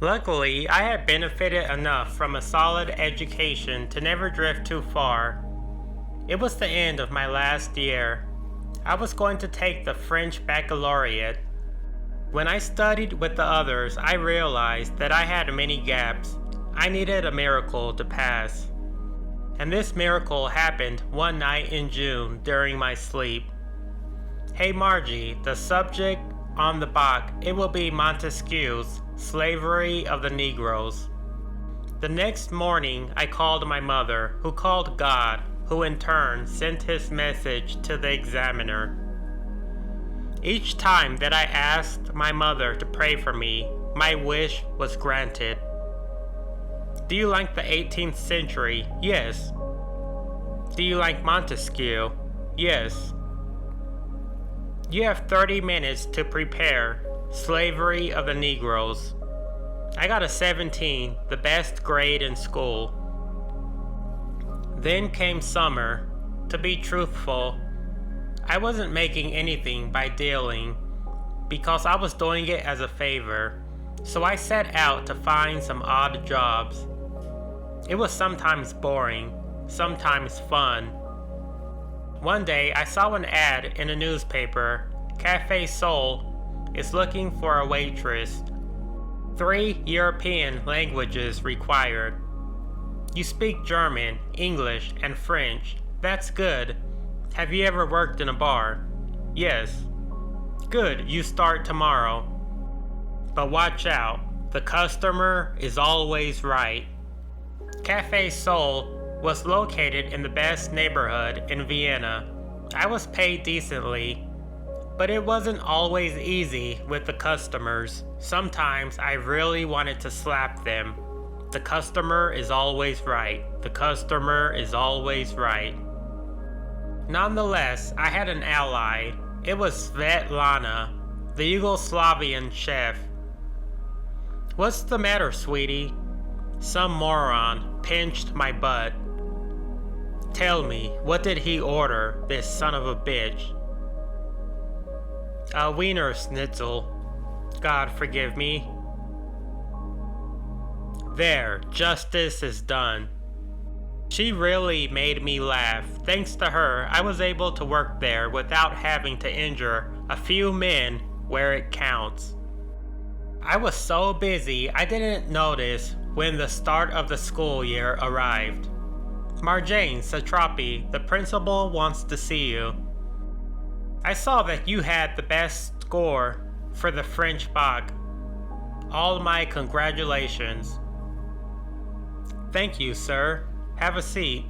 Luckily, I had benefited enough from a solid education to never drift too far. It was the end of my last year. I was going to take the French baccalaureate. When I studied with the others, I realized that I had many gaps. I needed a miracle to pass. And this miracle happened one night in June during my sleep. Hey Margie, the subject on the box, it will be Montesquieu's Slavery of the Negroes. The next morning, I called my mother, who called God, who in turn sent his message to the examiner. Each time that I asked my mother to pray for me, my wish was granted. Do you like the 18th century? Yes. Do you like Montesquieu? Yes. You have 30 minutes to prepare Slavery of the Negroes. I got a 17, the best grade in school. Then came summer. To be truthful, I wasn't making anything by dealing because I was doing it as a favor. So I set out to find some odd jobs. It was sometimes boring, sometimes fun. One day I saw an ad in a newspaper. Cafe Sol is looking for a waitress. 3 European languages required. You speak German, English, and French. That's good. Have you ever worked in a bar? Yes. Good, you start tomorrow. But watch out, the customer is always right. Cafe Sol was located in the best neighborhood in Vienna. I was paid decently, but it wasn't always easy with the customers. Sometimes I really wanted to slap them. The customer is always right. The customer is always right. Nonetheless, I had an ally. It was Svetlana, the Yugoslavian chef. What's the matter, sweetie? Some moron pinched my butt. Tell me, what did he order, this son of a bitch? A wiener schnitzel. God forgive me. There, justice is done. She really made me laugh. Thanks to her, I was able to work there without having to injure a few men where it counts. I was so busy I didn't notice when the start of the school year arrived. Marjane Satrapi, the principal wants to see you. I saw that you had the best score for the French bac. All my congratulations. Thank you, sir. Have a seat.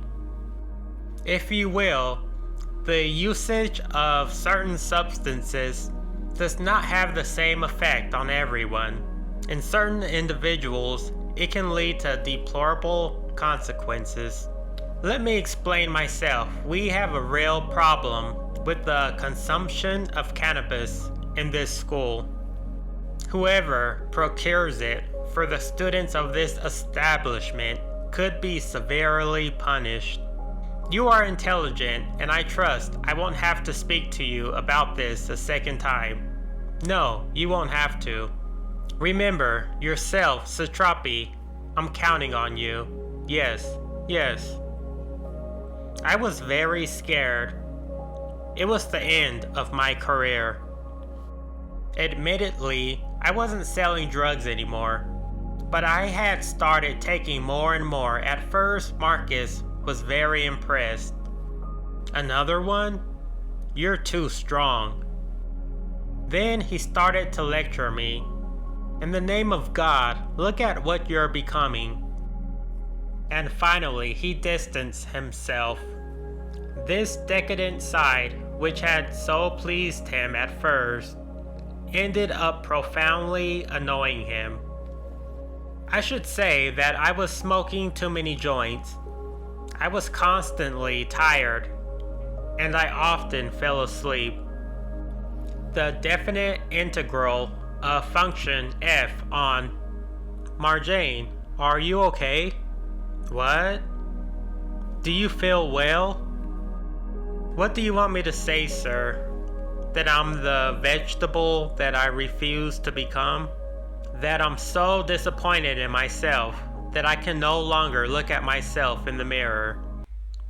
If you will, the usage of certain substances does not have the same effect on everyone. In certain individuals, it can lead to deplorable consequences. Let me explain myself. We have a real problem with the consumption of cannabis in this school. Whoever procures it for the students of this establishment could be severely punished. You are intelligent, and I trust I won't have to speak to you about this a second time. No, you won't have to. Remember, yourself, Satrapi, I'm counting on you. Yes, yes. I was very scared. It was the end of my career. Admittedly, I wasn't selling drugs anymore, but I had started taking more and more. At first, Marcus was very impressed. Another one? You're too strong. Then he started to lecture me. In the name of God, look at what you're becoming. And finally, he distanced himself. This decadent side, which had so pleased him at first, ended up profoundly annoying him. I should say that I was smoking too many joints. I was constantly tired, and I often fell asleep. The definite integral of function f on Marjane, are you okay? What? Do you feel well? What do you want me to say, sir? That I'm the vegetable that I refuse to become? that I'm so disappointed in myself that I can no longer look at myself in the mirror,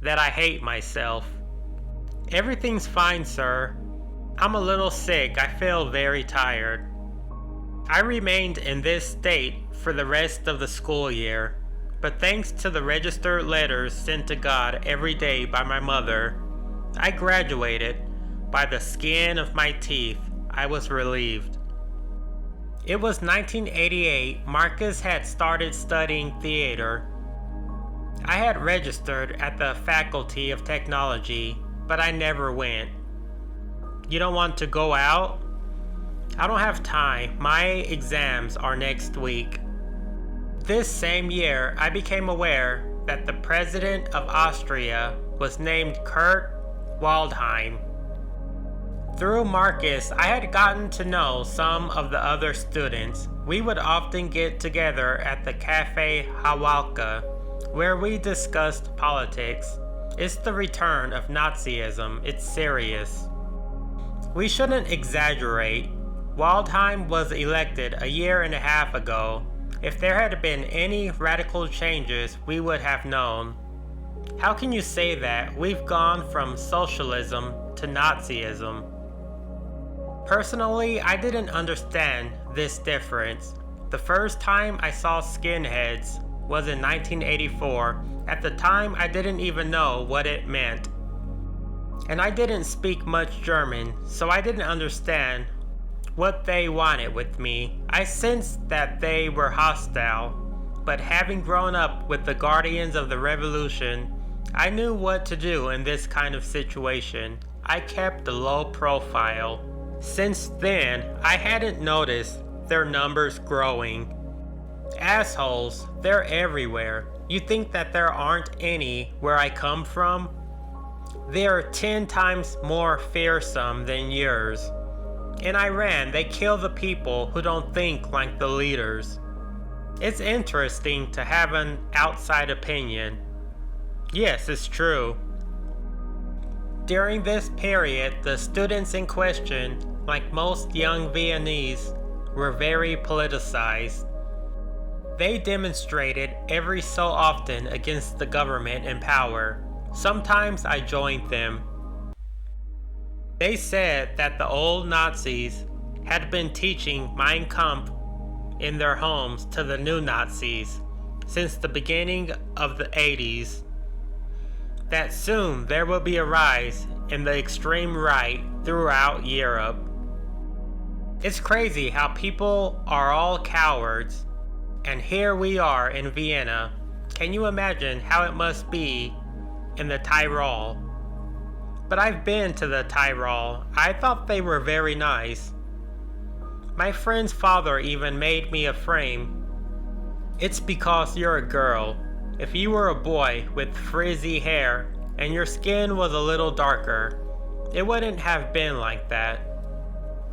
that I hate myself. Everything's fine, sir. I'm a little sick. I feel very tired. I remained in this state for the rest of the school year, but thanks to the registered letters sent to God every day by my mother, I graduated. By the skin of my teeth, I was relieved. It was 1988. Marcus had started studying theater. I had registered at the Faculty of Technology, but I never went. You don't want to go out? I don't have time. My exams are next week. This same year, I became aware that the president of Austria was named Kurt Waldheim. Through Marcus, I had gotten to know some of the other students. We would often get together at the Cafe Hawalka, where we discussed politics. It's the return of Nazism. It's serious. We shouldn't exaggerate. Waldheim was elected a year and a half ago. If there had been any radical changes, we would have known. How can you say that? We've gone from socialism to Nazism. Personally, I didn't understand this difference. The first time I saw skinheads was in 1984. At the time, I didn't even know what it meant. And I didn't speak much German, so I didn't understand what they wanted with me. I sensed that they were hostile, but having grown up with the Guardians of the Revolution, I knew what to do in this kind of situation. I kept a low profile. Since then, I hadn't noticed their numbers growing. Assholes, they're everywhere. You think that there aren't any where I come from? They are 10 times more fearsome than yours. In Iran, they kill the people who don't think like the leaders. It's interesting to have an outside opinion. Yes, it's true. During this period, the students in question, like most young Viennese, were very politicized. They demonstrated every so often against the government in power. Sometimes I joined them. They said that the old Nazis had been teaching Mein Kampf in their homes to the new Nazis since the beginning of the 80s. That soon there will be a rise in the extreme right throughout Europe. It's crazy how people are all cowards, and here we are in Vienna. Can you imagine how it must be in the Tyrol? But I've been to the Tyrol. I thought they were very nice. My friend's father even made me a frame. It's because you're a girl. If you were a boy with frizzy hair and your skin was a little darker, it wouldn't have been like that.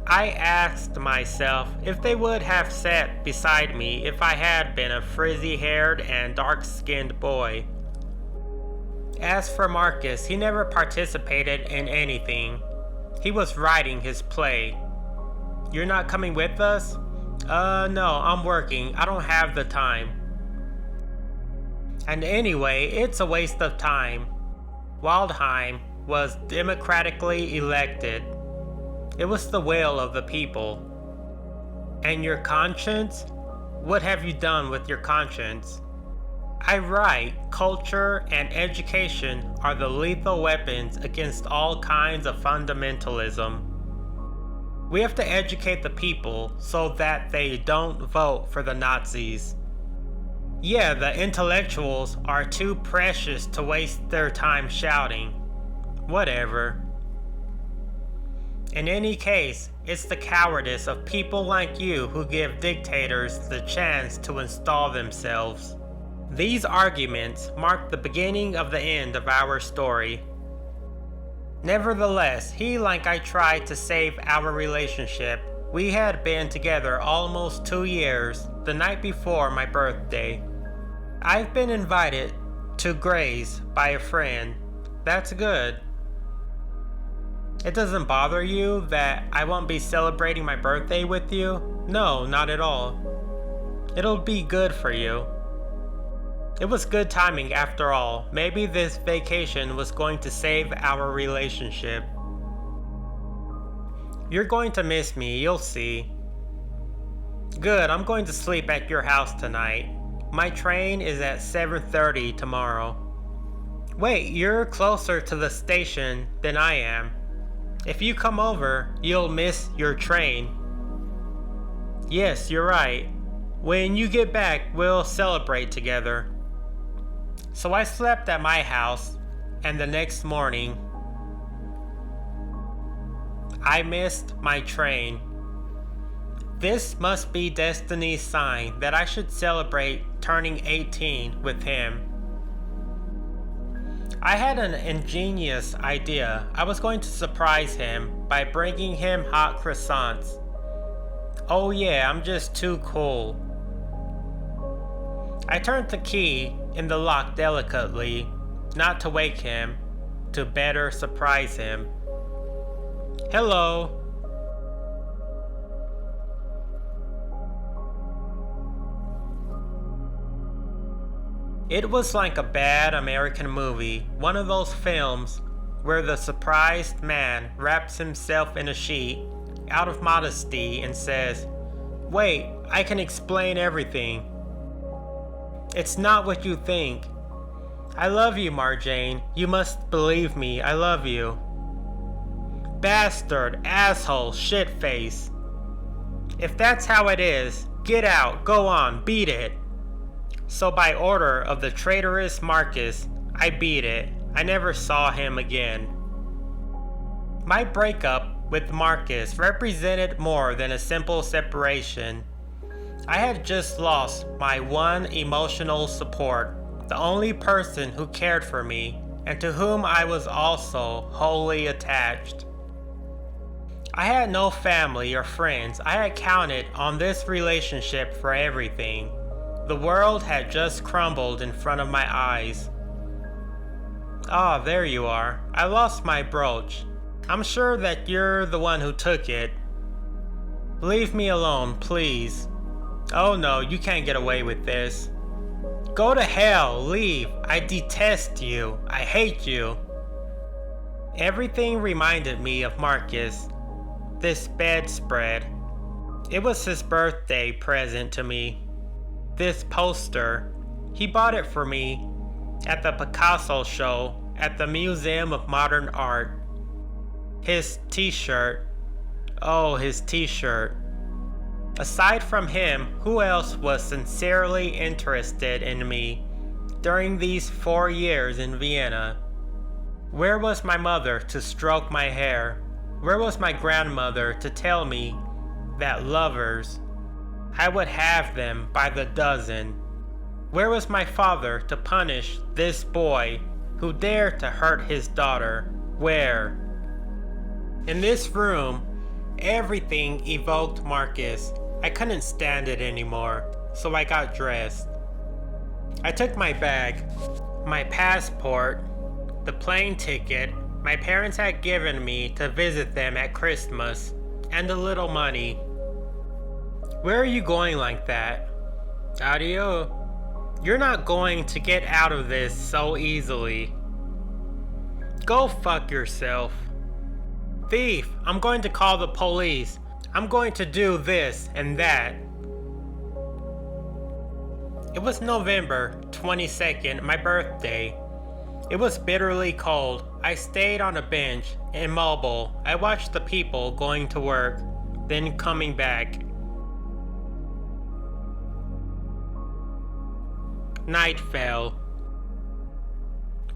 I asked myself if they would have sat beside me if I had been a frizzy-haired and dark-skinned boy. As for Marcus, he never participated in anything. He was writing his play. You're not coming with us? No, I'm working. I don't have the time. And anyway, it's a waste of time. Waldheim was democratically elected. It was the will of the people. And your conscience? What have you done with your conscience? I write, culture and education are the lethal weapons against all kinds of fundamentalism. We have to educate the people so that they don't vote for the Nazis. Yeah, the intellectuals are too precious to waste their time shouting. Whatever. In any case, it's the cowardice of people like you who give dictators the chance to install themselves. These arguments mark the beginning of the end of our story. Nevertheless, he like I tried to save our relationship. We had been together almost 2 years, the night before my birthday. I've been invited to Grays by a friend. That's good. It doesn't bother you that I won't be celebrating my birthday with you? No, not at all. It'll be good for you. It was good timing after all. Maybe this vacation was going to save our relationship. You're going to miss me, you'll see. Good, I'm going to sleep at your house tonight. My train is at 7:30 tomorrow. Wait, you're closer to the station than I am. If you come over, you'll miss your train. Yes, you're right. When you get back, we'll celebrate together. So I slept at my house, and the next morning, I missed my train. This must be destiny's sign that I should celebrate turning 18 with him. I had an ingenious idea. I was going to surprise him by bringing him hot croissants. Oh yeah, I'm just too cool. I turned the key in the lock delicately, not to wake him, to better surprise him. Hello. It was like a bad American movie, one of those films where the surprised man wraps himself in a sheet out of modesty and says, "Wait, I can explain everything. It's not what you think. I love you, Marjane. You must believe me. I love you." Bastard, asshole, shitface. If that's how it is, get out, go on, beat it. So by order of the traitorous Marcus, I beat it. I never saw him again. My breakup with Marcus represented more than a simple separation. I had just lost my one emotional support, the only person who cared for me, and to whom I was also wholly attached. I had no family or friends. I had counted on this relationship for everything. The world had just crumbled in front of my eyes. Ah, there you are. I lost my brooch. I'm sure that you're the one who took it. Leave me alone, please. Oh no, you can't get away with this. Go to hell, leave. I detest you. I hate you. Everything reminded me of Marcus. This bedspread. It was his birthday present to me. This poster. He bought it for me at the Picasso show at the Museum of Modern Art. His t-shirt. Oh, his t-shirt. Aside from him, who else was sincerely interested in me during these 4 years in Vienna? Where was my mother to stroke my hair? Where was my grandmother to tell me that lovers, I would have them by the dozen? Where was my father to punish this boy who dared to hurt his daughter? Where? In this room, everything evoked Marcus. I couldn't stand it anymore, so I got dressed. I took my bag, my passport, the plane ticket my parents had given me to visit them at Christmas, and a little money. Where are you going like that? Adio. You're not going to get out of this so easily. Go fuck yourself. Thief, I'm going to call the police. I'm going to do this and that. It was November 22nd, my birthday. It was bitterly cold. I stayed on a bench, immobile. I watched the people going to work, then coming back. Night fell.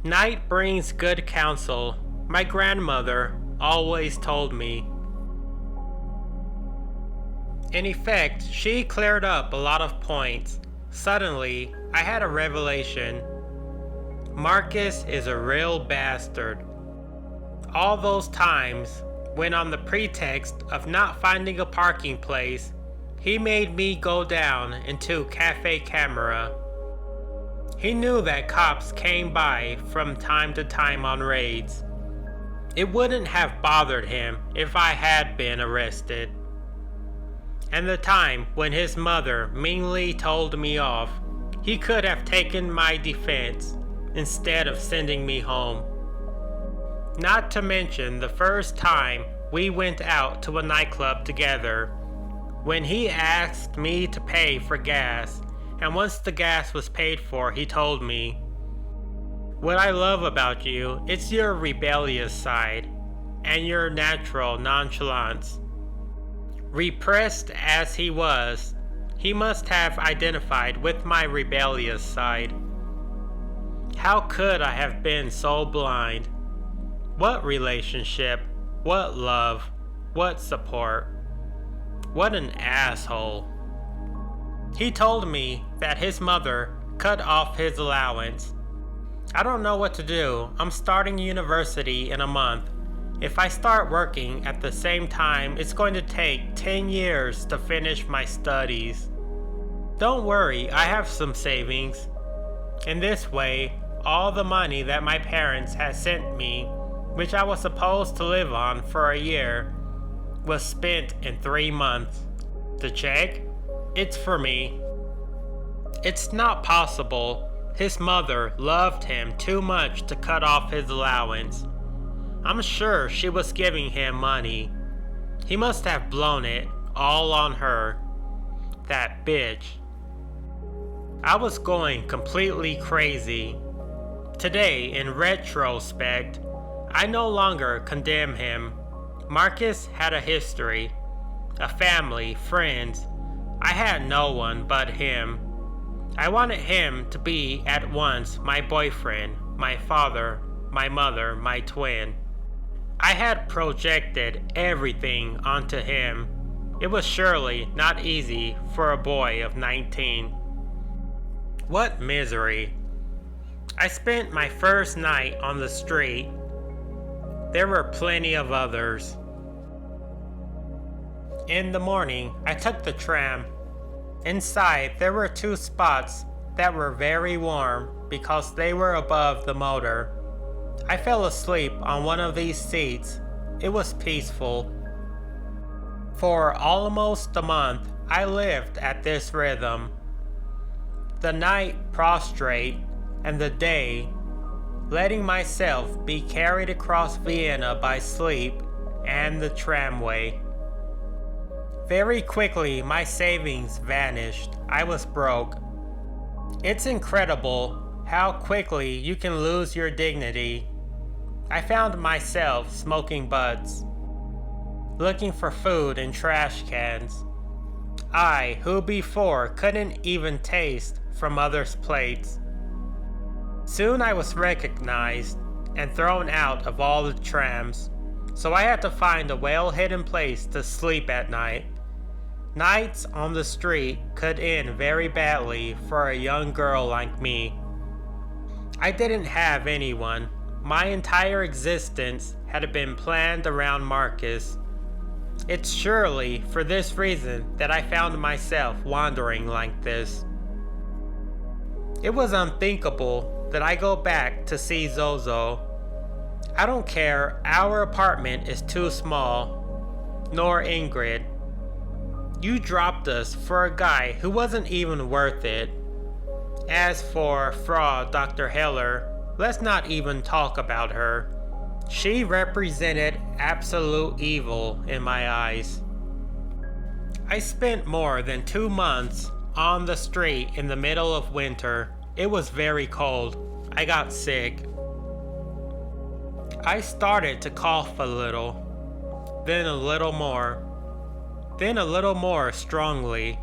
Night brings good counsel. My grandmother always told me. In effect, she cleared up a lot of points. Suddenly, I had a revelation. Marcus is a real bastard. All those times when, on the pretext of not finding a parking place, he made me go down into Cafe Camera. He knew that cops came by from time to time on raids. It wouldn't have bothered him if I had been arrested. and the time when his mother meanly told me off. He could have taken my defense instead of sending me home. Not to mention the first time we went out to a nightclub together, when he asked me to pay for gas, and once the gas was paid for, he told me, "What I love about you, it's your rebellious side and your natural nonchalance." Repressed as he was, he must have identified with my rebellious side. How could I have been so blind? What relationship? What love? What support? What an asshole. He told me that his mother cut off his allowance. I don't know what to do. I'm starting university in a month. If I start working at the same time, it's going to take 10 years to finish my studies. Don't worry, I have some savings. In this way, all the money that my parents had sent me, which I was supposed to live on for a year, was spent in 3 months. The check? It's for me. It's not possible. His mother loved him too much to cut off his allowance. I'm sure she was giving him money. He must have blown it all on her. That bitch. I was going completely crazy. Today, in retrospect, I no longer condemn him. Marcus had a history, a family, friends. I had no one but him. I wanted him to be at once my boyfriend, my father, my mother, my twin. I had projected everything onto him. It was surely not easy for a boy of 19. What misery. I spent my first night on the street. There were plenty of others. In the morning, I took the tram. Inside, there were 2 spots that were very warm because they were above the motor. I fell asleep on one of these seats. It was peaceful. For almost a month, I lived at this rhythm. The night prostrate, and the day letting myself be carried across Vienna by sleep and the tramway. Very quickly, my savings vanished. I was broke. It's incredible how quickly you can lose your dignity. I found myself smoking butts, looking for food in trash cans. I, who before couldn't even taste from others' plates. Soon I was recognized and thrown out of all the trams, so I had to find a well-hidden place to sleep at night. Nights on the street could end very badly for a young girl like me. I didn't have anyone. My entire existence had been planned around Marcus. It's surely for this reason that I found myself wandering like this. It was unthinkable that I go back to see Zozo. I don't care, our apartment is too small. Nor Ingrid. You dropped us for a guy who wasn't even worth it. As for Frau Dr. Heller, let's not even talk about her. She represented absolute evil in my eyes. I spent more than 2 months on the street in the middle of winter. It was very cold. I got sick. I started to cough a little, then a little more, then a little more strongly.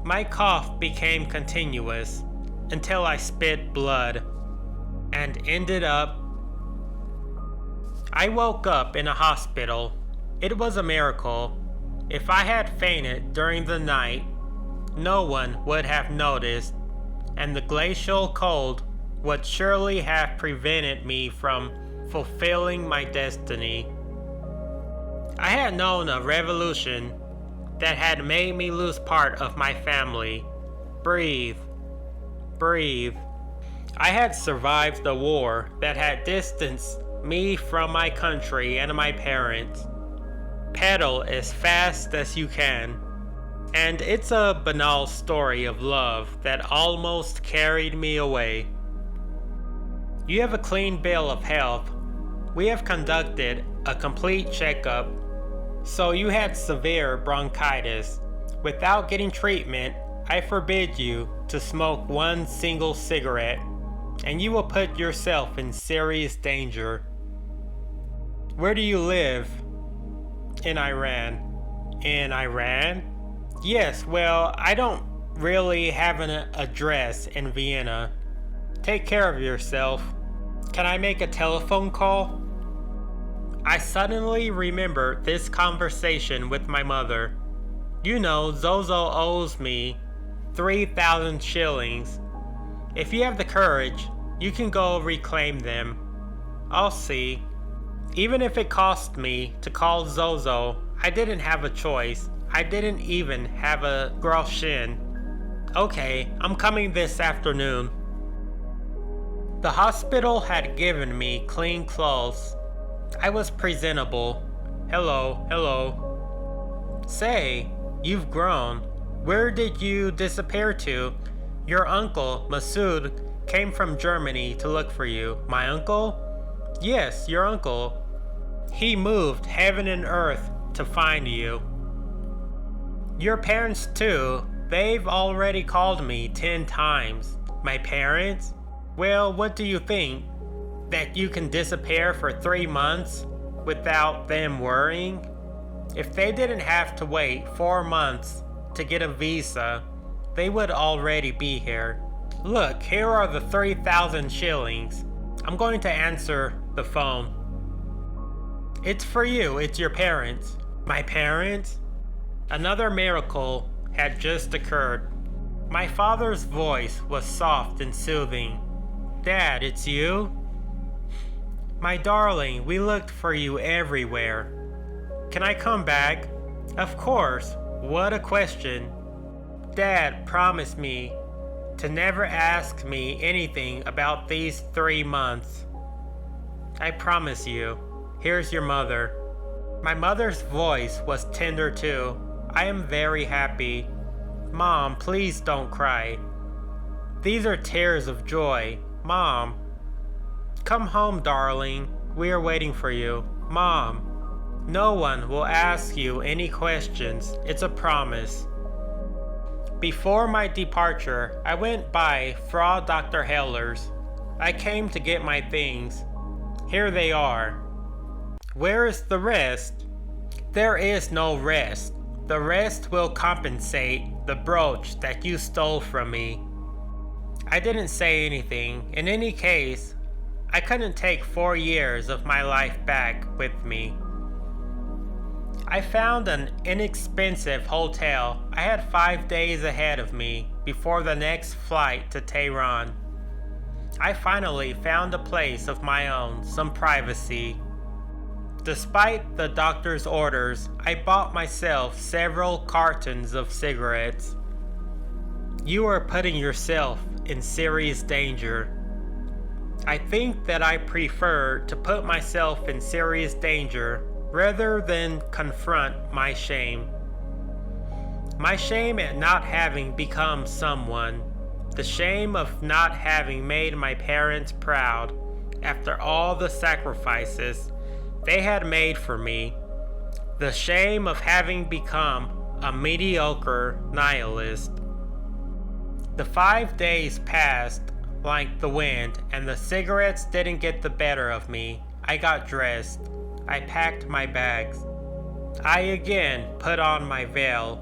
My cough became continuous until I spit blood and ended up. I woke up in a hospital. It was a miracle. If I had fainted during the night, no one would have noticed, and the glacial cold would surely have prevented me from fulfilling my destiny. I had known a revolution that had made me lose part of my family. Breathe. Breathe. I had survived a war that had distanced me from my country and my parents. Pedal as fast as you can. And it's a banal story of love that almost carried me away. You have a clean bill of health. We have conducted a complete checkup. So you had severe bronchitis. Without getting treatment, I forbid you to smoke one single cigarette, and you will put yourself in serious danger. Where do you live? In Iran. In Iran? Yes, well, I don't really have an address in Vienna. Take care of yourself. Can I make a telephone call? I suddenly remembered this conversation with my mother. You know, Zozo owes me 3,000 shillings. If you have the courage, you can go reclaim them. I'll see. Even if it cost me to call Zozo, I didn't have a choice. I didn't even have a groschen. Okay, I'm coming this afternoon. The hospital had given me clean clothes. I was presentable. Hello, hello. Say, you've grown. Where did you disappear to? Your uncle, Masood, came from Germany to look for you. My uncle? Yes, your uncle. He moved heaven and earth to find you. Your parents too. They've already called me 10 times. My parents? Well, what do you think? That you can disappear for 3 months without them worrying? If they didn't have to wait 4 months to get a visa, they would already be here. Look, here are the 3,000 shillings. I'm going to answer the phone. It's for you, it's your parents. My parents? Another miracle had just occurred. My father's voice was soft and soothing. Dad, it's you? My darling, we looked for you everywhere. Can I come back? Of course. What a question. Dad promised me to never ask me anything about these 3 months. I promise you. Here's your mother. My mother's voice was tender too. I am very happy. Mom, please don't cry. These are tears of joy. Mom. Come home, darling. We are waiting for you. Mom. No one will ask you any questions. It's a promise. Before my departure, I went by Frau Dr. Heller's. I came to get my things. Here they are. Where is the rest? There is no rest. The rest will compensate the brooch that you stole from me. I didn't say anything. In any case, I couldn't take 4 years of my life back with me. I found an inexpensive hotel. I had 5 days ahead of me before the next flight to Tehran. I finally found a place of my own, some privacy. Despite the doctor's orders, I bought myself several cartons of cigarettes. You are putting yourself in serious danger. I think that I prefer to put myself in serious danger rather than confront my shame. My shame at not having become someone. The shame of not having made my parents proud after all the sacrifices they had made for me. The shame of having become a mediocre nihilist. The 5 days passed like the wind, and the cigarettes didn't get the better of me. I got dressed. I packed my bags. I again put on my veil.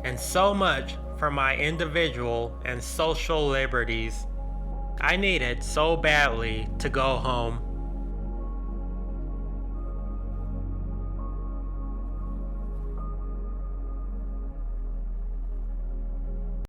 And so much for my individual and social liberties. I needed so badly to go home.